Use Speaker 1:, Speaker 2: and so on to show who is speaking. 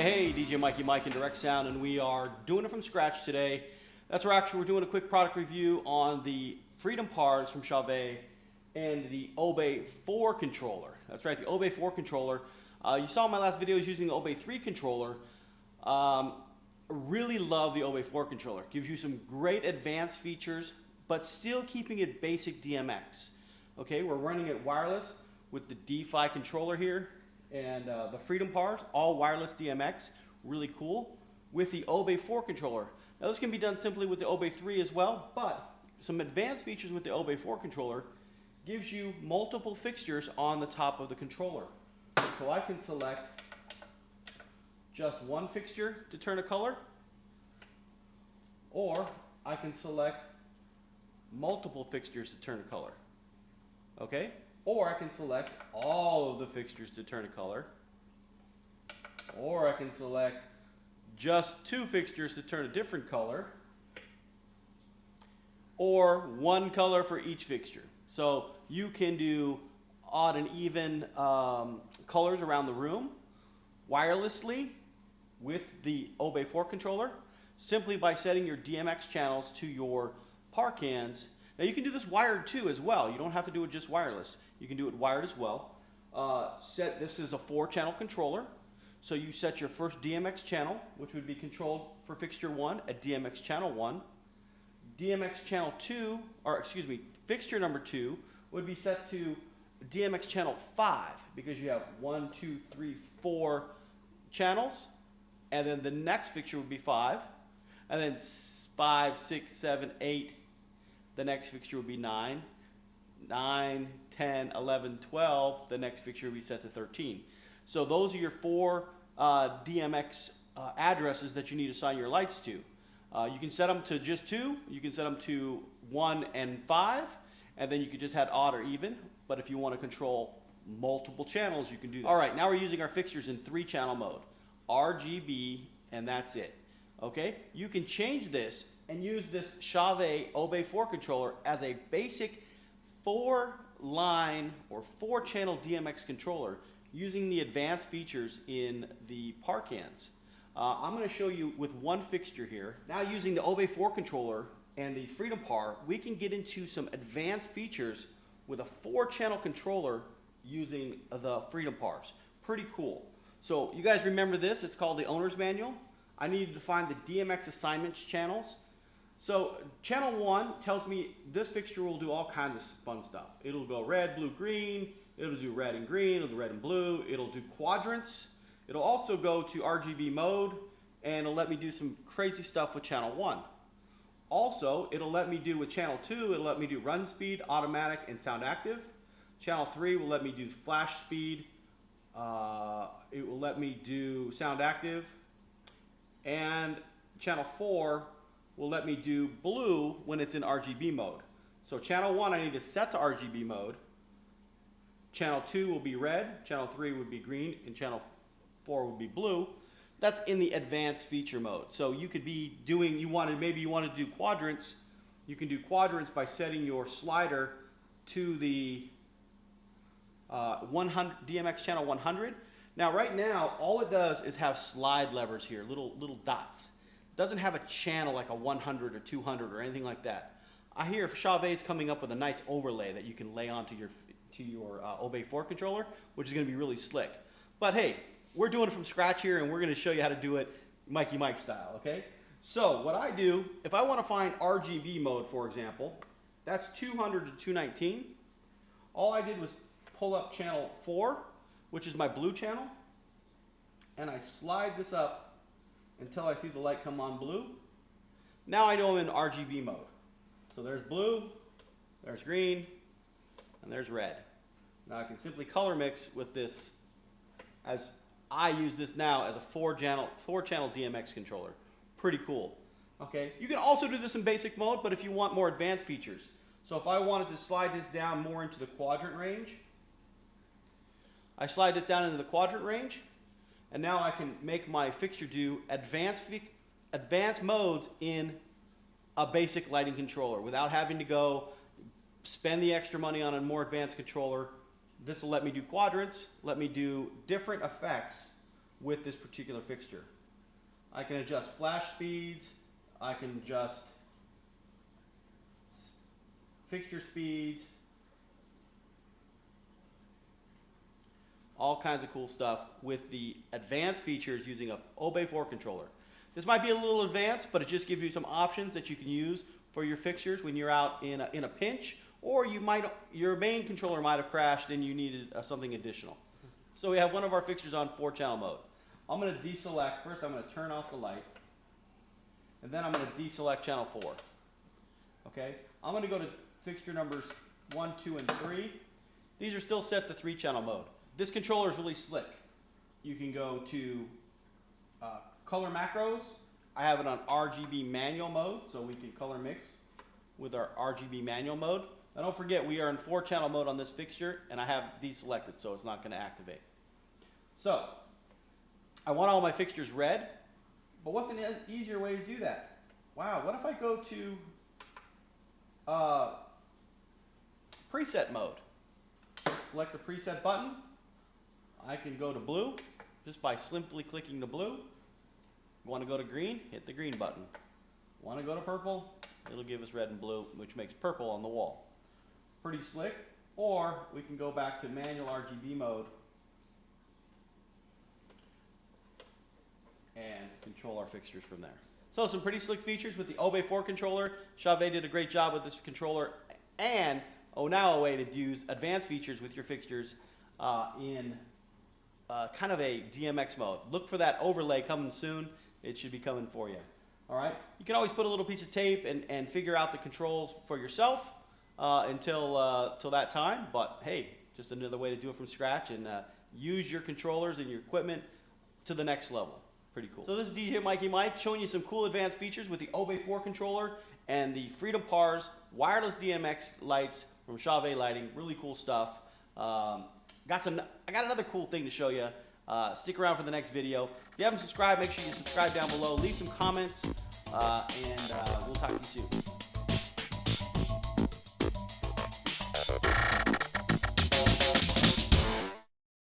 Speaker 1: Hey, DJ Mikey Mike in Direct Sound, and we are doing it from scratch today. That's right, we're doing a quick product review on the Freedom Parts from CHAUVET and the Obey 4 controller. That's right, the Obey 4 controller. You saw my last videos using the Obey 3 controller. Really love the Obey 4 controller. Gives you some great advanced features, but still keeping it basic DMX. Okay, we're running it wireless with the D-Fi controller here. And the Freedom Parts, all wireless DMX, really cool, with the Obey 4 controller. Now this can be done simply with the Obey 3 as well, but some advanced features with the Obey 4 controller gives you multiple fixtures on the top of the controller. So I can select just one fixture to turn a color, or I can select multiple fixtures to turn a color. Okay? Or I can select all of the fixtures to turn a color. Or I can select just two fixtures to turn a different color. Or one color for each fixture. So you can do odd and even colors around the room wirelessly with the Obey 4 controller, simply by setting your DMX channels to your par cans. Now you can do this wired too as well. You don't have to do it just wireless. You can do it wired as well. This is a 4-channel controller. So you set your first DMX channel, which would be controlled for fixture 1 at DMX channel 1. DMX channel 2, or excuse me, fixture number 2 would be set to DMX channel 5, because you have 1, 2, 3, 4 channels. And then the next fixture would be 5. And then 5, 6, 7, 8. The next fixture would be 9, 9, 10, 11, 12. The next fixture would be set to 13. So those are your 4 DMX addresses that you need to assign your lights to. You can set them to just 2. You can set them to 1 and 5. And then you could just have odd or even. But if you want to control multiple channels, you can do that. All right, now we're using our fixtures in 3-channel mode. RGB, and that's it. Okay? You can change this and use this CHAUVET Obey 4 controller as a basic 4-line or 4-channel DMX controller using the advanced features in the par cans. I'm going to show you with one fixture here. Now using the Obey 4 controller and the Freedom Par, we can get into some advanced features with a 4-channel controller using the Freedom Pars. Pretty cool. So you guys remember this? It's called the Owner's Manual. I needed to find the DMX assignments channels. So channel 1 tells me this fixture will do all kinds of fun stuff. It'll go red, blue, green. It'll do red and green. It'll do red and blue. It'll do quadrants. It'll also go to RGB mode, and it'll let me do some crazy stuff with channel 1. Also, it'll let me do with channel 2, it'll let me do run speed, automatic, and sound active. Channel 3 will let me do flash speed. It will let me do sound active. And channel 4 will let me do blue when it's in RGB mode. So channel 1 I need to set to RGB mode. Channel 2 will be red, channel 3 would be green, and channel 4 would be blue. That's in the advanced feature mode. So you could be doing, maybe you want to do quadrants. You can do quadrants by setting your slider to the 100 DMX channel 100. Now right now, all it does is have slide levers here, little dots. It doesn't have a channel like a 100 or 200 or anything like that. I hear CHAUVET is coming up with a nice overlay that you can lay onto your Obey 4 controller, which is going to be really slick. But hey, we're doing it from scratch here, and we're going to show you how to do it Mikey Mike style, okay? So what I do, if I want to find RGB mode, for example, that's 200 to 219. All I did was pull up channel 4, which is my blue channel, and I slide this up until I see the light come on blue. Now I know I'm in RGB mode. So there's blue, there's green, and there's red. Now I can simply color mix with this, as I use this now as a 4-channel DMX controller. Pretty cool. Okay, you can also do this in basic mode, but if you want more advanced features. So if I wanted to slide this down more into the quadrant range, I slide this down into the quadrant range, and now I can make my fixture do advanced modes in a basic lighting controller without having to go spend the extra money on a more advanced controller. This will let me do quadrants, let me do different effects with this particular fixture. I can adjust flash speeds, I can adjust fixture speeds, all kinds of cool stuff with the advanced features using a Obey 4 controller. This might be a little advanced, but it just gives you some options that you can use for your fixtures when you're out in a pinch, or your main controller might have crashed and you needed something additional. So we have one of our fixtures on 4-channel mode. I'm going to deselect, first I'm going to turn off the light, and then I'm going to deselect channel 4. Okay, I'm going to go to fixture numbers 1, 2, and 3. These are still set to 3-channel mode. This controller is really slick. You can go to color macros. I have it on RGB manual mode, so we can color mix with our RGB manual mode. Now don't forget, we are in 4-channel mode on this fixture, and I have deselected, so it's not going to activate. So, I want all my fixtures red, but what's an easier way to do that? Wow, what if I go to preset mode? Select the preset button. I can go to blue just by simply clicking the blue. Want to go to green? Hit the green button. Want to go to purple? It'll give us red and blue, which makes purple on the wall. Pretty slick. Or we can go back to manual RGB mode and control our fixtures from there. So some pretty slick features with the Obey 4 controller. CHAUVET did a great job with this controller, and now a way to use advanced features with your fixtures in kind of a DMX mode. Look for that overlay coming soon. It should be coming for you. All right. You can always put a little piece of tape and figure out the controls for yourself until that time. But hey, just another way to do it from scratch and use your controllers and your equipment to the next level. Pretty cool. So this is DJ Mikey Mike showing you some cool advanced features with the Obey 4 controller and the Freedom Pars wireless DMX lights from CHAUVET Lighting. Really cool stuff. I got another cool thing to show you. Stick around for the next video. If you haven't subscribed, make sure you subscribe down below. Leave some comments, and we'll talk to you soon.